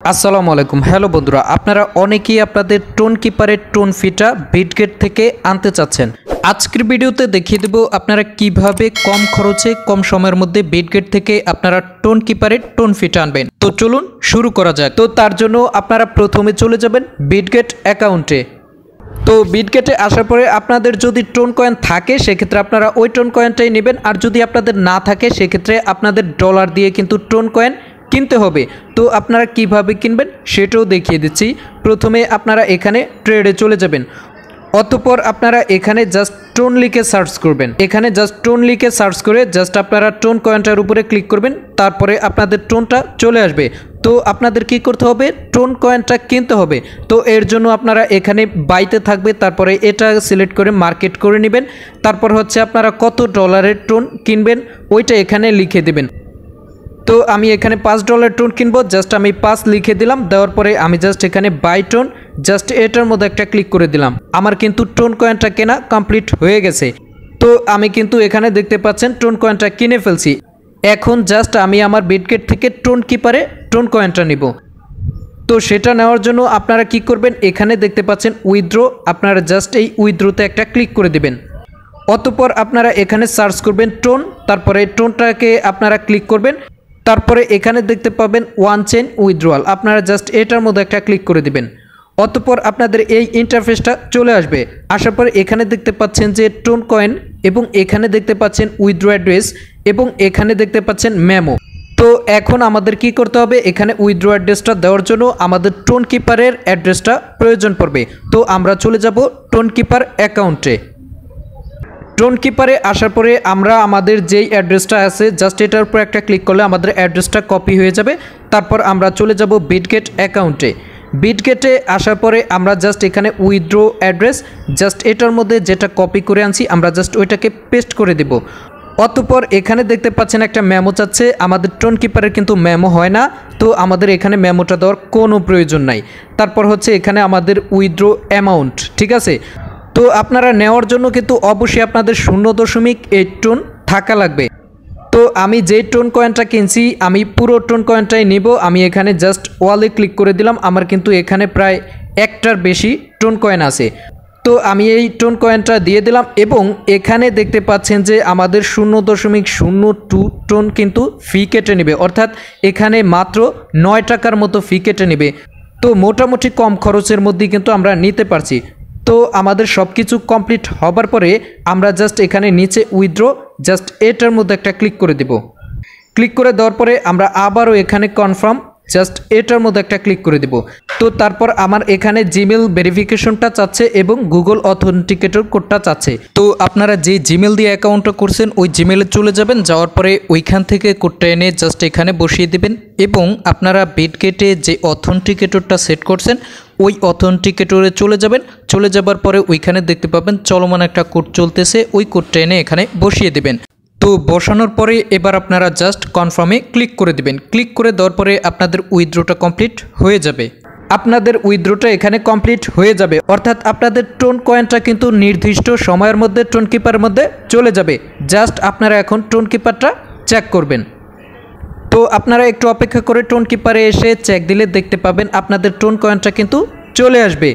আসসালামু আলাইকুম। হ্যালো বন্ধুরা, আপনারা অনেকেই আপনাদের টোন কিপারের টোন ফিটা বিটগেট থেকে আনতে চাচ্ছেন। আজকের ভিডিওতে দেখিয়ে দেব আপনারা কিভাবে কম খরচে কম সময়ের মধ্যে বিটগেট থেকে আপনারা টোন কিপারের টোন ফিটা আনবেন। তো চলুন শুরু করা যাক। তো তার জন্য আপনারা প্রথমে চলে যাবেন বিটগেট অ্যাকাউন্টে। তো বিটগেটে আসার পরে আপনাদের যদি টোন কয়েন থাকে সেক্ষেত্রে আপনারা ওই টোন কয়েনটাই নেবেন, আর যদি আপনাদের না থাকে সেক্ষেত্রে আপনাদের ডলার দিয়ে কিন্তু টোন কয়েন কিনতে হবে। তো আপনারা কিভাবে কিনবেন সেটাও দেখিয়ে দিচ্ছি। প্রথমে আপনারা এখানে ট্রেডে চলে যাবেন, অতঃপর আপনারা এখানে জাস্ট টোন লিখে সার্চ করবেন। এখানে জাস্ট টোন লিখে সার্চ করে জাস্ট আপনারা টোন কয়েনটার উপরে ক্লিক করবেন, তারপরে আপনাদের টোনটা চলে আসবে। তো আপনাদের কি করতে হবে, টোন কয়েনটা কিনতে হবে। তো এর জন্য আপনারা এখানে বাইতে থাকবে, তারপরে এটা সিলেক্ট করে মার্কেট করে নেবেন। তারপর হচ্ছে আপনারা কত ডলারের টোন কিনবেন ওইটা এখানে লিখে দেবেন। তো আমি এখানে $5 টোন কিনবো, জাস্ট আমি 5 লিখে দিলাম। দেওয়ার পরে আমি জাস্ট এখানে বাই টোন জাস্ট এটার মধ্যে একটা ক্লিক করে দিলাম। আমার কিন্তু টোন কয়েনটা কেনা কমপ্লিট হয়ে গেছে। তো আমি কিন্তু এখানে দেখতে পাচ্ছেন টোন কয়েনটা কিনে ফেলছি। এখন জাস্ট আমি আমার বিটগেট থেকে টোন কিপারে টোন কয়েনটা নিব। তো সেটা নেওয়ার জন্য আপনারা কি করবেন, এখানে দেখতে পাচ্ছেন উইথড্র, আপনারা জাস্ট এই উইথড্রোতে একটা ক্লিক করে দিবেন। অতঃপর আপনারা এখানে সার্চ করবেন টোন, তারপরে টোনটাকে আপনারা ক্লিক করবেন। তারপরে এখানে দেখতে পাবেন ওয়ান চেইন উইথড্রয়াল, আপনারা জাস্ট এটার মধ্যে একটা ক্লিক করে দিবেন। অতঃপর আপনাদের এই ইন্টারফেসটা চলে আসবে। আসার পর এখানে দেখতে পাচ্ছেন যে টোন কয়েন, এবং এখানে দেখতে পাচ্ছেন উইথড্র অ্যাড্রেস, এবং এখানে দেখতে পাচ্ছেন মেমো। তো এখন আমাদের কি করতে হবে, এখানে উইথড্র অ্যাড্রেসটা দেওয়ার জন্য আমাদের টোন কিপারের অ্যাড্রেসটা প্রয়োজন পড়বে। তো আমরা চলে যাব টোন কিপার অ্যাকাউন্টে। টোন কিপারে আসার পরে আমরা আমাদের যেই অ্যাড্রেসটা আছে জাস্ট এটার উপর একটা ক্লিক করলে আমাদের অ্যাড্রেসটা কপি হয়ে যাবে। তারপর আমরা চলে যাব বিটগেট অ্যাকাউন্টে। বিটগেটে আসার পরে আমরা জাস্ট এখানে উইথড্র অ্যাড্রেস জাস্ট এটার মধ্যে যেটা কপি করে আনছি আমরা জাস্ট ওইটাকে পেস্ট করে দেব। অতঃপর এখানে দেখতে পাচ্ছেন একটা মেমো চাচ্ছে, আমাদের টোন কিপারের কিন্তু মেমো হয় না। তো আমাদের এখানে মেমোটা দেওয়ার কোনো প্রয়োজন নাই। তারপর হচ্ছে এখানে আমাদের উইথড্র অ্যামাউন্ট, ঠিক আছে। তো আপনারা নেওয়ার জন্য কিন্তু অবশ্যই আপনাদের 0.8 টোন থাকা লাগবে। তো আমি যেই টোন কয়েনটা কিনছি আমি পুরো টোন কয়েনটাই নিব। আমি এখানে জাস্ট ওয়ালে ক্লিক করে দিলাম। আমার কিন্তু এখানে প্রায় একটার বেশি টোন কয়েন আছে। তো আমি এই টোন কয়েনটা দিয়ে দিলাম, এবং এখানে দেখতে পাচ্ছেন যে আমাদের 0.02 টোন কিন্তু ফি কেটে নেবে, অর্থাৎ এখানে মাত্র 9 টাকার মতো ফি কেটে নেবে। তো মোটামুটি কম খরচের মধ্যে কিন্তু আমরা নিতে পারছি। তো আমাদের সব কিছু কমপ্লিট হবার পরে আমরা জাস্ট এখানে নিচে উইথড্র জাস্ট এটার মধ্যে একটা ক্লিক করে দেব। ক্লিক করে দেওয়ার পরে আমরা আবারও এখানে কনফার্ম জাস্ট এটার মধ্যে একটা ক্লিক করে দেব। তো তারপর আমার এখানে জিমেল ভেরিফিকেশনটা চাচ্ছে এবং গুগল অথেন্টিকেটর কোডটা চাচ্ছে। তো আপনারা যে জিমেল দিয়ে অ্যাকাউন্টটা করছেন ওই জিমেলে চলে যাবেন, যাওয়ার পরে ওইখান থেকে কোডটা এনে জাস্ট এখানে বসিয়ে দেবেন, এবং আপনারা বিটগেটে যে অথেন্টিকেটরটা সেট করছেন ওই অথেন্টিকেটরে চলে যাবেন। চলে যাবার পরে ওইখানে দেখতে পাবেন চলমান একটা কোড চলতেছে, ওই কোডটা এনে এখানে বসিয়ে দেবেন। তো বসানোর পরে এবার আপনারা জাস্ট কনফার্মে ক্লিক করে দিবেন। ক্লিক করে দেওয়ার পরে আপনাদের উইথড্রটা কমপ্লিট হয়ে যাবে। আপনাদের উইথড্রটা এখানে কমপ্লিট হয়ে যাবে, অর্থাৎ আপনাদের টোন কয়েনটা কিন্তু নির্দিষ্ট সময়ের মধ্যে টোন কিপারের মধ্যে চলে যাবে। জাস্ট আপনারা এখন টোন কিপারটা চেক করবেন। তো আপনারা একটু অপেক্ষা করে টোন কিপারে এসে চেক দিলে দেখতে পাবেন আপনাদের টোন কয়েনটা কিন্তু চলে আসবে।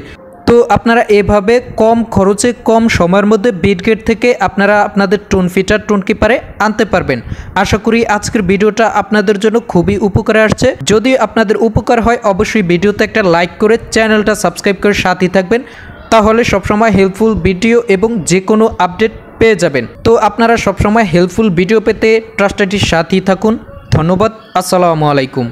তো আপনারা এভাবে কম খরচে কম সময়ের মধ্যে বিটগেট থেকে আপনারা আপনাদের টোন ফিটার টোন কিপারে আনতে পারবেন। আশা করি আজকের ভিডিওটা আপনাদের জন্য খুবই উপকারে আসছে। যদি আপনাদের উপকার হয় অবশ্যই ভিডিওতে একটা লাইক করে চ্যানেলটা সাবস্ক্রাইব করে সাথেই থাকবেন, তাহলে সবসময় হেল্পফুল ভিডিও এবং যে কোনো আপডেট পেয়ে যাবেন। তো আপনারা সবসময় হেল্পফুল ভিডিও পেতে ট্রাস্টেডের সাথেই থাকুন। ধন্যবাদ। আসসালামু আলাইকুম।